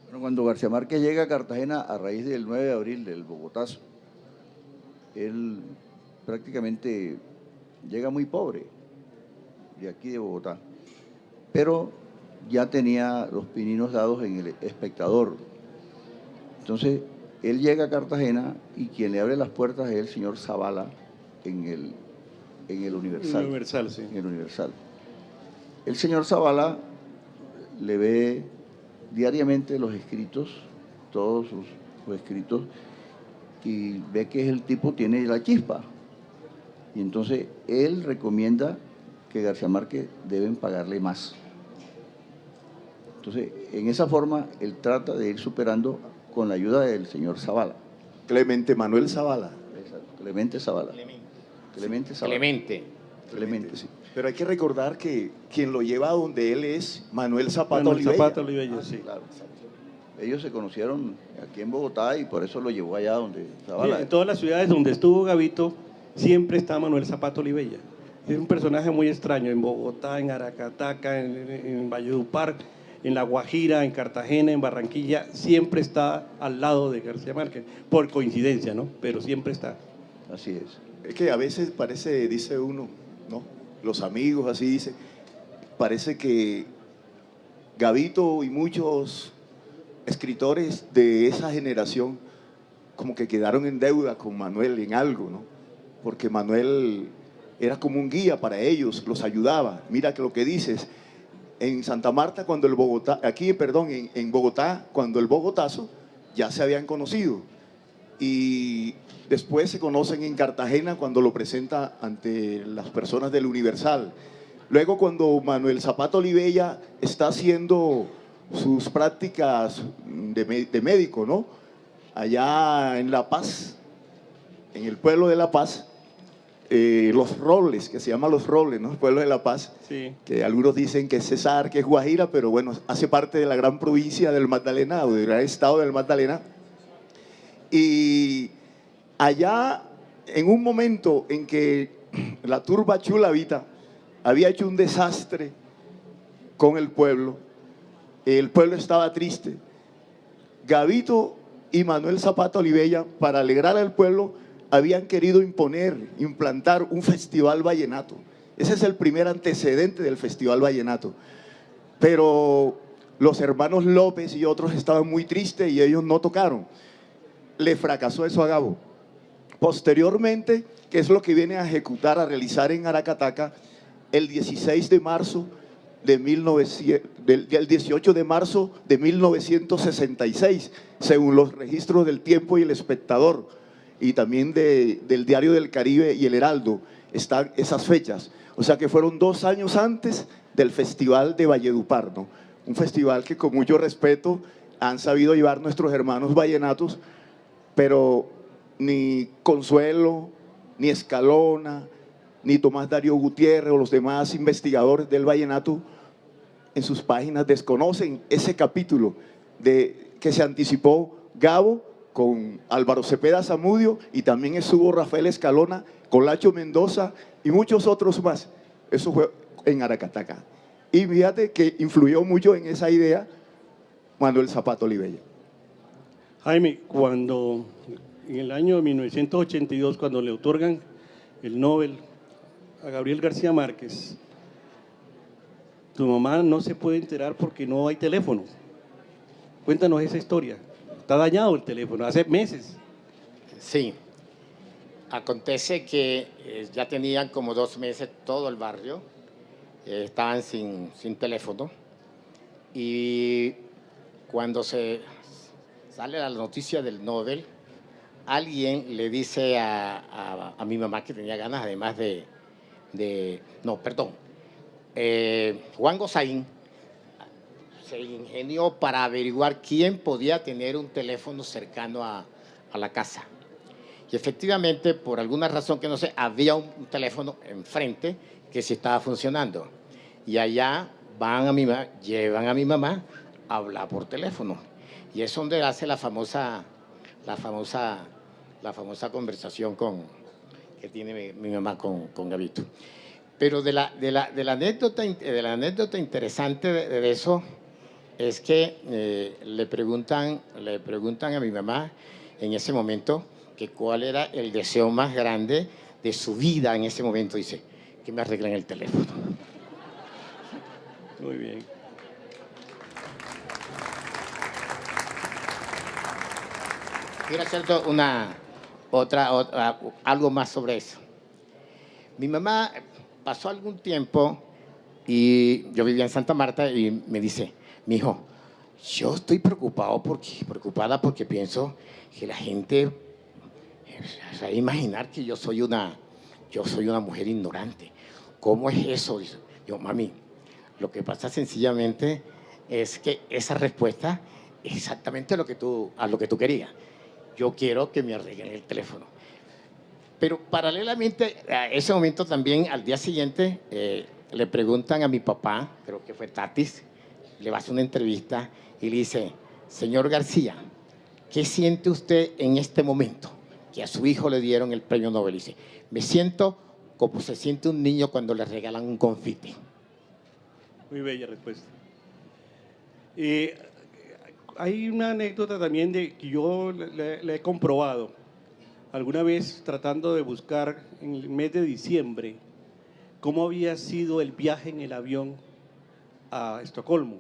Bueno, cuando García Márquez llega a Cartagena a raíz del 9 de abril, del Bogotazo, él prácticamente llega muy pobre de aquí de Bogotá, pero ya tenía los pininos dados en El Espectador. Entonces, él llega a Cartagena y quien le abre las puertas es el señor Zavala en el Universal. Universal, sí. En el Universal. El señor Zavala le ve diariamente los escritos, todos sus escritos, y ve que el tipo tiene la chispa. Y entonces él recomienda que García Márquez deben pagarle más. Entonces, en esa forma, él trata de ir superando con la ayuda del señor Zavala. Clemente Manuel Zavala. Exacto, Clemente Zavala. Clemente Zavala. Clemente, sí. Pero hay que recordar que quien lo lleva a donde él es Manuel Zapata Manuel Olivella. Zapata Olivella, sí. Claro. Ellos se conocieron aquí en Bogotá y por eso lo llevó allá donde Zavala. En todas las ciudades donde estuvo Gavito, siempre está Manuel Zapata Olivella. Es un personaje muy extraño, en Bogotá, en Aracataca, en Valledupar, en La Guajira, en Cartagena, en Barranquilla, siempre está al lado de García Márquez, por coincidencia, ¿no? Pero siempre está. Así es. Es que a veces parece, dice uno, ¿no? Los amigos así dicen, parece que Gavito y muchos escritores de esa generación como que quedaron en deuda con Manuel en algo, ¿no? Porque Manuel era como un guía para ellos, los ayudaba. Mira que lo que dices, en Santa Marta cuando en Bogotá, cuando el Bogotazo, ya se habían conocido. Y después se conocen en Cartagena cuando lo presenta ante las personas del Universal. Luego cuando Manuel Zapata Olivella está haciendo sus prácticas de médico, ¿no? Allá en La Paz, en el pueblo de La Paz, Los Robles, que se llama Los Robles, ¿no? El pueblo de La Paz, Sí. que algunos dicen que es Cesar, que es Guajira, pero bueno, hace parte de la gran provincia del Magdalena, o del gran estado del Magdalena. Y allá, en un momento en que la turba chulavita había hecho un desastre con el pueblo estaba triste. Gavito y Manuel Zapata Olivella, para alegrar al pueblo, habían querido implantar un festival vallenato. Ese es el primer antecedente del festival vallenato. Pero los hermanos López y otros estaban muy tristes y ellos no tocaron. Le fracasó eso a Gabo. Posteriormente, que es lo que viene a ejecutar, a realizar en Aracataca, el 16 de marzo del 18 de marzo de 1966, según los registros del Tiempo y El Espectador, y también del Diario del Caribe y El Heraldo, están esas fechas. O sea que fueron 2 años antes del Festival de Valledupar, ¿no? Un festival que con mucho respeto han sabido llevar nuestros hermanos vallenatos, pero ni Consuelo, ni Escalona, ni Tomás Darío Gutiérrez o los demás investigadores del vallenato en sus páginas desconocen ese capítulo que se anticipó Gabo con Álvaro Cepeda Zamudio, y también estuvo Rafael Escalona, Colacho Mendoza y muchos otros más. Eso fue en Aracataca. Y fíjate que influyó mucho en esa idea Manuel Zapata Olivella. Jaime, cuando en el año 1982, cuando le otorgan el Nobel a Gabriel García Márquez, tu mamá no se puede enterar porque no hay teléfono. Cuéntanos esa historia. Está dañado el teléfono, hace meses. Sí. Acontece que ya tenían como 2 meses todo el barrio, estaban sin teléfono, y cuando se sale la noticia del Nobel, alguien le dice a mi mamá que tenía ganas, además no, perdón, Juan Gosaín se ingenió para averiguar quién podía tener un teléfono cercano a la casa. Y efectivamente, por alguna razón que no sé, había un teléfono enfrente que sí estaba funcionando. Y allá llevan a mi mamá a hablar por teléfono. Y es donde hace la famosa conversación que tiene mi mamá con Gabito. Pero de la anécdota interesante de eso es que le preguntan a mi mamá en ese momento que cuál era el deseo más grande de su vida en ese momento. Dice, que me arreglen el teléfono. Muy bien. Quiero hacer algo más sobre eso. Mi mamá pasó algún tiempo y yo vivía en Santa Marta y me dice, mijo, yo estoy preocupada porque pienso que la gente se va a imaginar que yo soy una mujer ignorante. ¿Cómo es eso? Dice, yo, mami, lo que pasa sencillamente es que esa respuesta es exactamente a lo que tú querías. Yo quiero que me arreglen el teléfono. Pero paralelamente a ese momento también, al día siguiente, le preguntan a mi papá, creo que fue Tatis, le va a hacer una entrevista y le dice, señor García, ¿qué siente usted en este momento? Que a su hijo le dieron el premio Nobel. Y dice, me siento como se siente un niño cuando le regalan un confite. Muy bella respuesta. Hay una anécdota también que yo la he comprobado. Alguna vez tratando de buscar en el mes de diciembre cómo había sido el viaje en el avión a Estocolmo.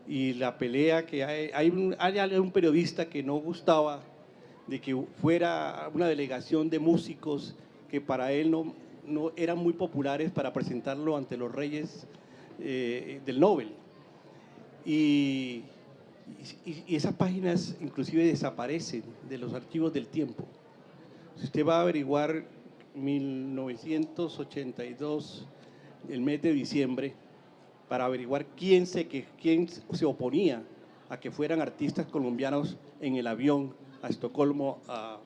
Y la pelea que hay un periodista que no gustaba de que fuera una delegación de músicos que para él no eran muy populares para presentarlo ante los reyes del Nobel. Y esas páginas inclusive desaparecen de los archivos del tiempo. Si usted va a averiguar 1982, el mes de diciembre, para averiguar quién se oponía a que fueran artistas colombianos en el avión a Estocolmo a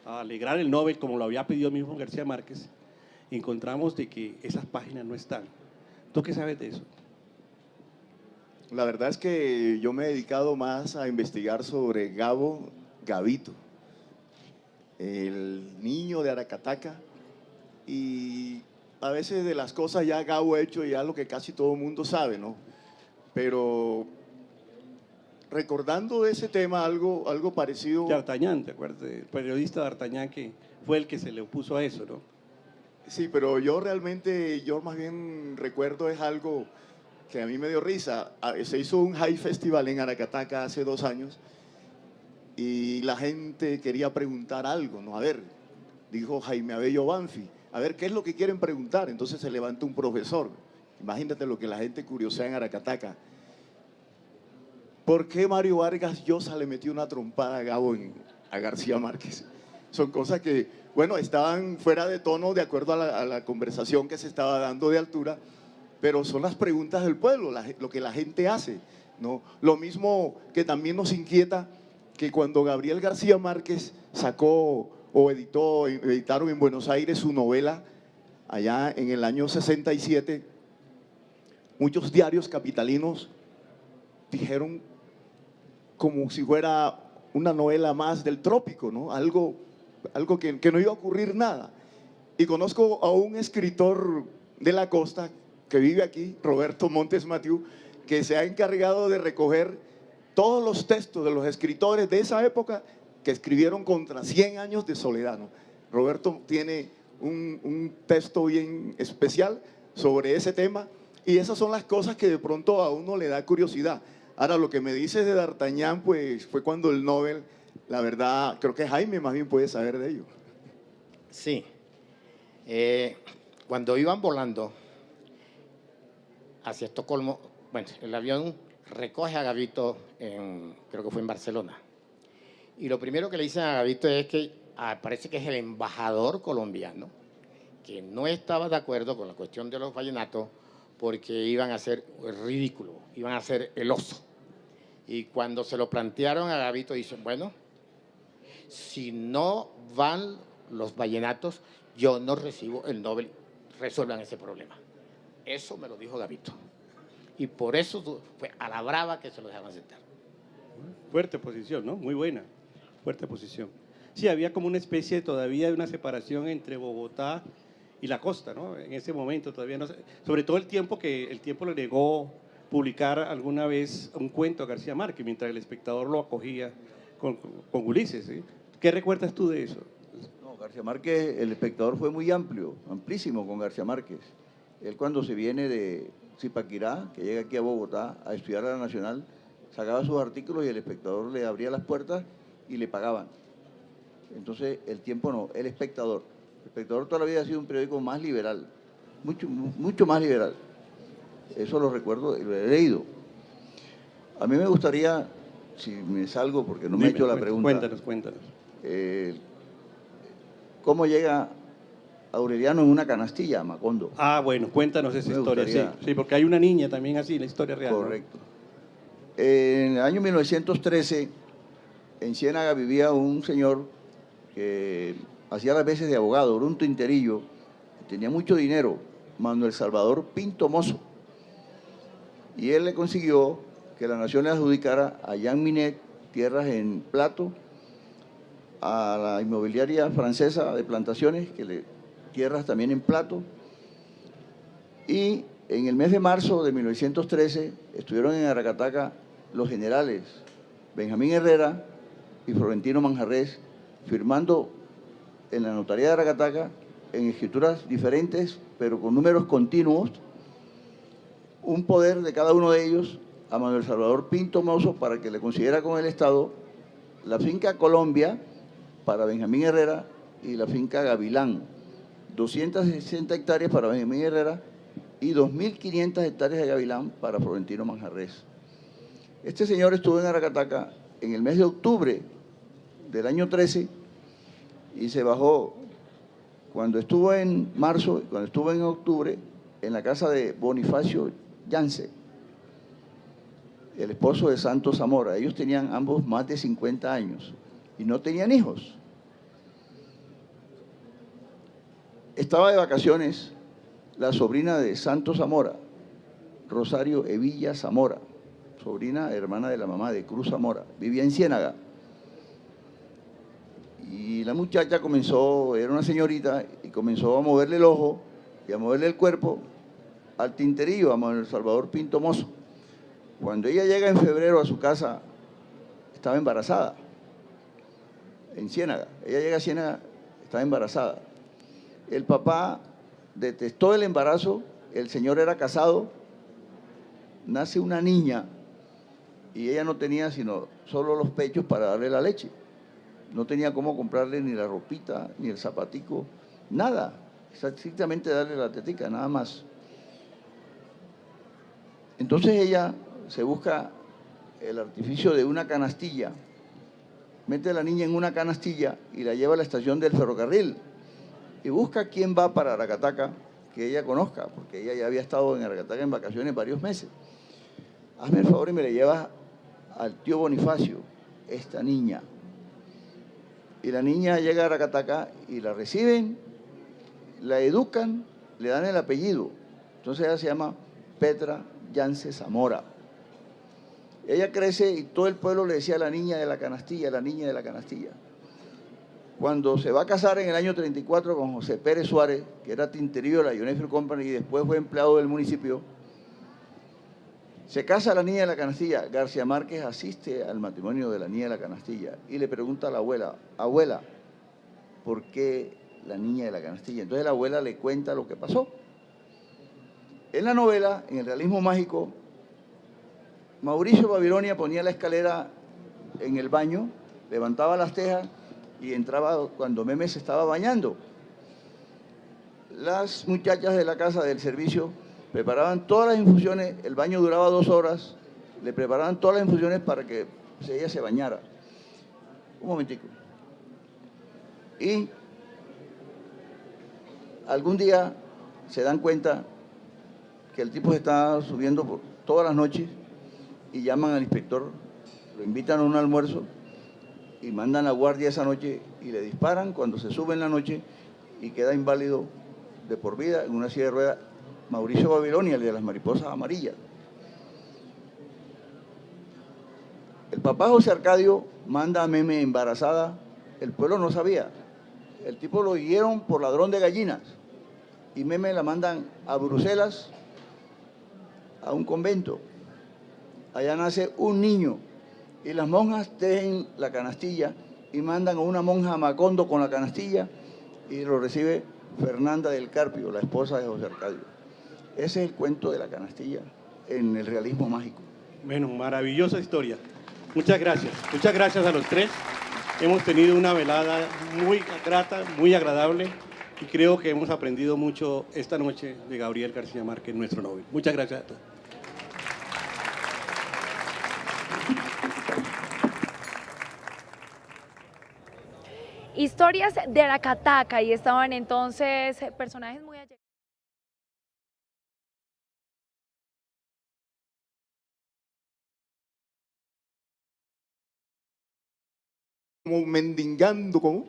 alegrar el Nobel, como lo había pedido mismo García Márquez, encontramos de que esas páginas no están. ¿Tú qué sabes de eso? La verdad es que yo me he dedicado más a investigar sobre Gabito, el niño de Aracataca, y a veces de las cosas ya Gabo ha hecho ya lo que casi todo el mundo sabe, ¿no? Pero recordando de ese tema algo parecido. D'Artagnan, ¿te acuerdas? El periodista D'Artagnan que fue el que se le opuso a eso, ¿no? Sí, pero yo más bien recuerdo es algo que a mí me dio risa. Se hizo un High Festival en Aracataca hace 2 años y la gente quería preguntar algo, ¿no? A ver, dijo Jaime Abello Banfi, a ver, ¿qué es lo que quieren preguntar? Entonces se levantó un profesor. Imagínate lo que la gente curiosea en Aracataca. ¿Por qué Mario Vargas Llosa le metió una trompada a a García Márquez? Son cosas que, bueno, estaban fuera de tono de acuerdo a la conversación que se estaba dando de altura, pero son las preguntas del pueblo, lo que la gente hace, ¿no? Lo mismo que también nos inquieta que cuando Gabriel García Márquez sacó o editaron en Buenos Aires su novela allá en el año 67, muchos diarios capitalinos dijeron como si fuera una novela más del trópico, ¿no? Algo que no iba a ocurrir nada. Y conozco a un escritor de la costa que vive aquí, Roberto Montes Mathieu, que se ha encargado de recoger todos los textos de los escritores de esa época que escribieron contra 100 años de soledad, ¿no? Roberto tiene un texto bien especial sobre ese tema y esas son las cosas que de pronto a uno le da curiosidad. Ahora, lo que me dices de D'Artagnan, pues fue cuando el Nobel, la verdad, creo que Jaime más bien puede saber de ello. Sí. Cuando iban volando hacia Estocolmo, bueno, el avión recoge a Gavito, creo que fue en Barcelona. Y lo primero que le dicen a Gavito es que parece que es el embajador colombiano, que no estaba de acuerdo con la cuestión de los vallenatos porque iban a hacer el ridículo, iban a hacer el oso. Y cuando se lo plantearon a Gavito, dicen, bueno, si no van los vallenatos, yo no recibo el Nobel, resuelvan ese problema. Eso me lo dijo Gavito. Y por eso fue a la brava que se lo dejaban sentar. Fuerte posición, ¿no? Muy buena, fuerte posición. Sí, había como una especie todavía de una separación entre Bogotá y la costa, ¿no? En ese momento todavía no, sobre todo el tiempo le negó publicar alguna vez un cuento a García Márquez, mientras el espectador lo acogía con Ulises, ¿sí? ¿Qué recuerdas tú de eso? No, García Márquez, el espectador fue muy amplio, amplísimo con García Márquez. Él cuando se viene de Zipaquirá, que llega aquí a Bogotá a estudiar a la Nacional, sacaba sus artículos y el espectador le abría las puertas y le pagaban. Entonces, el tiempo no, el espectador. El espectador toda la vida ha sido un periódico más liberal, mucho más liberal. Eso lo recuerdo y lo he leído. A mí me gustaría, si me salgo porque no me he hecho la pregunta. Cuéntanos. ¿Cómo llega Aureliano en una canastilla a Macondo? Ah, bueno, cuéntanos esa historia. Sí, porque hay una niña también así, la historia real. Correcto. ¿No? En el año 1913, en Ciénaga vivía un señor que hacía las veces de abogado, era un tinterillo, tenía mucho dinero, Manuel Salvador Pinto Mozo. Y él le consiguió que la nación le adjudicara a Jean Minet tierras en Plato, a la inmobiliaria francesa de plantaciones, tierras también en Plato. Y en el mes de marzo de 1913 estuvieron en Aracataca los generales Benjamín Herrera y Florentino Manjarrés firmando en la notaría de Aracataca, en escrituras diferentes, pero con números continuos, un poder de cada uno de ellos a Manuel Salvador Pinto Mozo para que le consiguiera con el Estado la finca Colombia para Benjamín Herrera y la finca Gavilán, 260 hectáreas para Benjamín Herrera y 2.500 hectáreas de Gavilán para Florentino Manjarrés. Este señor estuvo en Aracataca en el mes de octubre del año 13 y se bajó cuando estuvo en marzo y cuando estuvo en octubre en la casa de Bonifacio Yance, el esposo de Santos Zamora. Ellos tenían ambos más de 50 años y no tenían hijos. Estaba de vacaciones la sobrina de Santos Zamora, Rosario Evilla Zamora, sobrina hermana de la mamá de Cruz Zamora, vivía en Ciénaga. Y la muchacha era una señorita, y comenzó a moverle el ojo y a moverle el cuerpo al tinterillo, a Manuel Salvador Pinto Mozo. Cuando ella llega en febrero a su casa, estaba embarazada, en Ciénaga. Ella llega a Ciénaga, estaba embarazada. El papá detestó el embarazo, el señor era casado, nace una niña y ella no tenía sino solo los pechos para darle la leche. No tenía cómo comprarle ni la ropita, ni el zapatico, nada. Exactamente darle la tetica, nada más. Entonces ella se busca el artificio de una canastilla, mete a la niña en una canastilla y la lleva a la estación del ferrocarril y busca quién va para Aracataca que ella conozca, porque ella ya había estado en Aracataca en vacaciones varios meses. Hazme el favor y me la llevas al tío Bonifacio, esta niña. Y la niña llega a Aracataca y la reciben, la educan, le dan el apellido. Entonces ella se llama Petra Yance Zamora. Ella crece y todo el pueblo le decía la niña de la canastilla, la niña de la canastilla. Cuando se va a casar en el año 34 con José Pérez Suárez, que era tinterillo de la United Fruit Company y después fue empleado del municipio, se casa la niña de la canastilla. García Márquez asiste al matrimonio de la niña de la canastilla y le pregunta a la abuela, abuela, ¿por qué la niña de la canastilla? Entonces la abuela le cuenta lo que pasó. En la novela, en el realismo mágico, Mauricio Babilonia ponía la escalera en el baño, levantaba las tejas y entraba cuando Meme se estaba bañando. las muchachas de la casa del servicio preparaban todas las infusiones, el baño duraba 2 horas, le preparaban todas las infusiones para que ella se bañara. Un momentico. Y algún día se dan cuenta que el tipo se está subiendo por todas las noches y llaman al inspector, lo invitan a un almuerzo y mandan la guardia esa noche y le disparan cuando se sube en la noche y queda inválido de por vida en una silla de ruedas. Mauricio Babilonia, el de las mariposas amarillas. El papá José Arcadio manda a Meme embarazada, el pueblo no sabía. El tipo lo guiaron por ladrón de gallinas y Meme la mandan a Bruselas, a un convento. Allá nace un niño y las monjas tejen la canastilla y mandan a una monja a Macondo con la canastilla y lo recibe Fernanda del Carpio, la esposa de José Arcadio. Ese es el cuento de la canastilla en el realismo mágico. Bueno, maravillosa historia. Muchas gracias. Muchas gracias a los tres. Hemos tenido una velada muy grata, muy agradable y creo que hemos aprendido mucho esta noche de Gabriel García Márquez, nuestro Nobel. Muchas gracias a todos. Historias de Aracataca, y estaban entonces personajes muy allegados. Como mendigando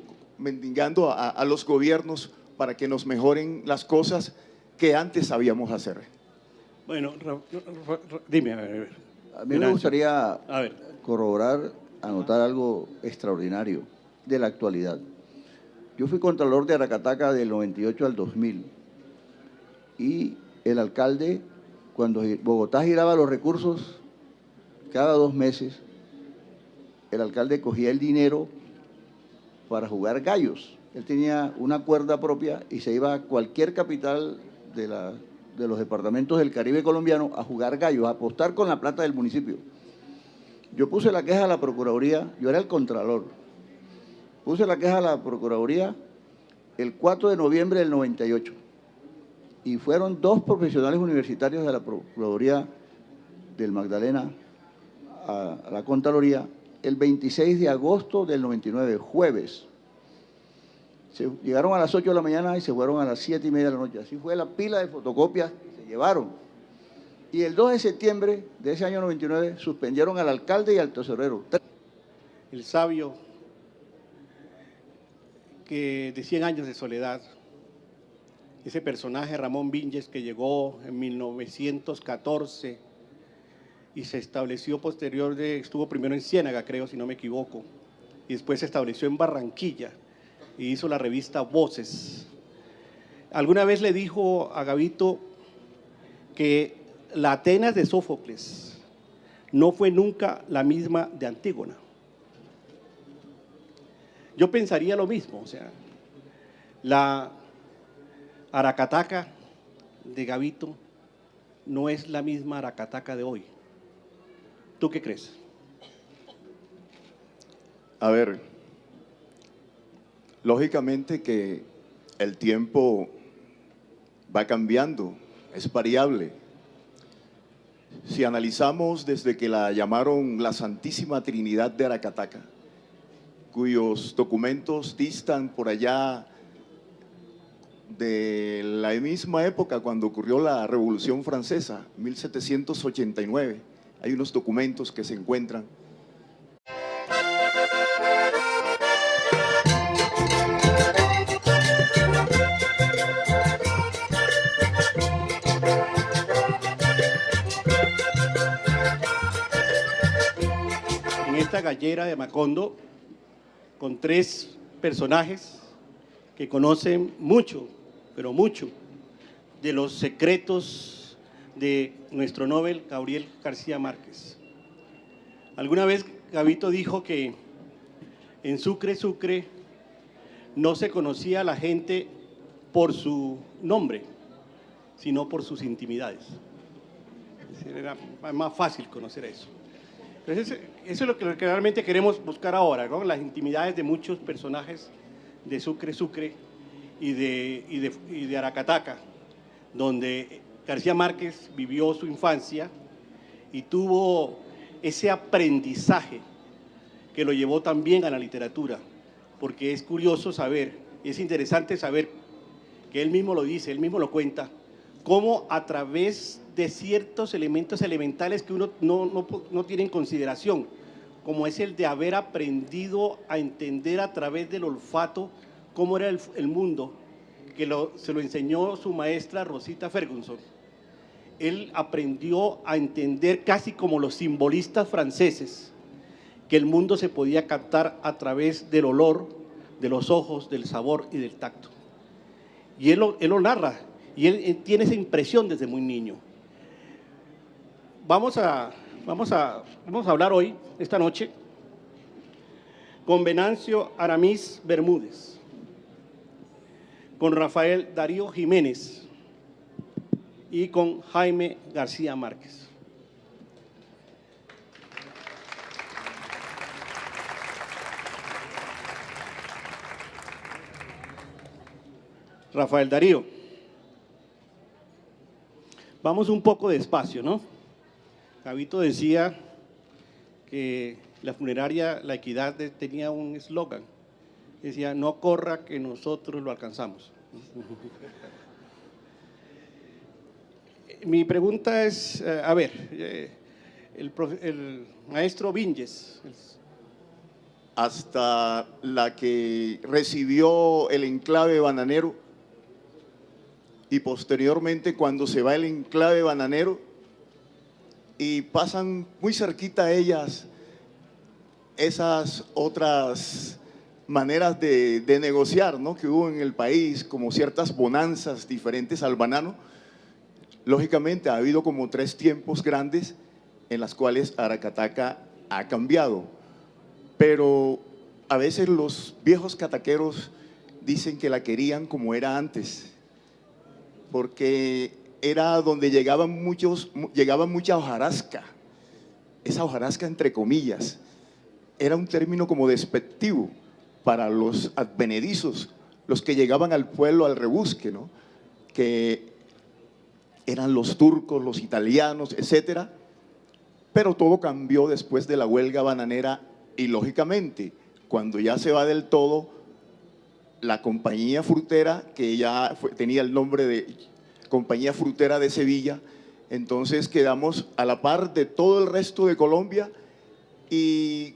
a los gobiernos para que nos mejoren las cosas que antes sabíamos hacer. Bueno, dime, a ver. A mí me gustaría A ver. corroborar, anotar algo extraordinario de la actualidad. Yo fui contralor de Aracataca del 98 al 2000 y el alcalde, cuando Bogotá giraba los recursos cada 2 meses, el alcalde cogía el dinero para jugar gallos. Él tenía una cuerda propia y se iba a cualquier capital de los departamentos del Caribe colombiano a jugar gallos, a apostar con la plata del municipio. Yo puse la queja a la Procuraduría, yo era el contralor. Puse la queja a la Procuraduría el 4 de noviembre del 98 y fueron 2 profesionales universitarios de la Procuraduría del Magdalena a la Contraloría el 26 de agosto del 99, jueves. Llegaron a las 8 de la mañana y se fueron a las 7:30 de la noche. Así fue la pila de fotocopias que se llevaron. Y el 2 de septiembre de ese año 99 suspendieron al alcalde y al tesorero. El sabio que de 100 años de soledad, ese personaje Ramón Vinges que llegó en 1914 y se estableció estuvo primero en Ciénaga, creo, si no me equivoco, y después se estableció en Barranquilla y hizo la revista Voces. Alguna vez le dijo a Gavito que la Atenas de Sófocles no fue nunca la misma de Antígona. Yo pensaría lo mismo, o sea, la Aracataca de Gavito no es la misma Aracataca de hoy. ¿Tú qué crees? A ver, lógicamente que el tiempo va cambiando, es variable. Si analizamos desde que la llamaron la Santísima Trinidad de Aracataca, cuyos documentos distan por allá de la misma época cuando ocurrió la Revolución Francesa, 1789, hay unos documentos que se encuentran. En esta gallera de Macondo, con 3 personajes que conocen mucho, pero mucho, de los secretos de nuestro Nobel Gabriel García Márquez. Alguna vez Gavito dijo que en Sucre, Sucre, no se conocía a la gente por su nombre, sino por sus intimidades. Es decir, era más fácil conocer eso. Entonces, eso es lo que realmente queremos buscar ahora, ¿no? Las intimidades de muchos personajes de Sucre, Sucre, y de Aracataca, donde García Márquez vivió su infancia y tuvo ese aprendizaje que lo llevó también a la literatura, porque es curioso saber, es interesante saber que él mismo lo dice, él mismo lo cuenta, cómo a través de ciertos elementos elementales que uno no tiene en consideración, como es el de haber aprendido a entender a través del olfato cómo era el mundo, que se lo enseñó su maestra Rosita Ferguson. Él aprendió a entender casi como los simbolistas franceses, que el mundo se podía captar a través del olor, de los ojos, del sabor y del tacto. Y él lo narra, y él tiene esa impresión desde muy niño. Vamos a hablar hoy, esta noche, con Venancio Aramis Bermúdez, con Rafael Darío Jiménez y con Jaime García Márquez. Rafael Darío, vamos un poco despacio, ¿no? Gabito decía que la funeraria La Equidad tenía un eslogan, decía, no corra que nosotros lo alcanzamos. Mi pregunta es, a ver, el maestro Vinges. Hasta la que recibió el enclave bananero y posteriormente cuando se va el enclave bananero y pasan muy cerquita a ellas esas otras maneras de negociar, ¿no?, que hubo en el país, como ciertas bonanzas diferentes al banano. Lógicamente ha habido como 3 tiempos grandes en las cuales Aracataca ha cambiado, pero a veces los viejos cataqueros dicen que la querían como era antes, porque era donde llegaba mucha hojarasca, esa hojarasca entre comillas, era un término como despectivo para los advenedizos, los que llegaban al pueblo al rebusque, ¿no?, que eran los turcos, los italianos, etcétera. Pero todo cambió después de la huelga bananera y, lógicamente, cuando ya se va del todo, la compañía frutera, que ya tenía el nombre de Compañía Frutera de Sevilla, entonces quedamos a la par de todo el resto de Colombia y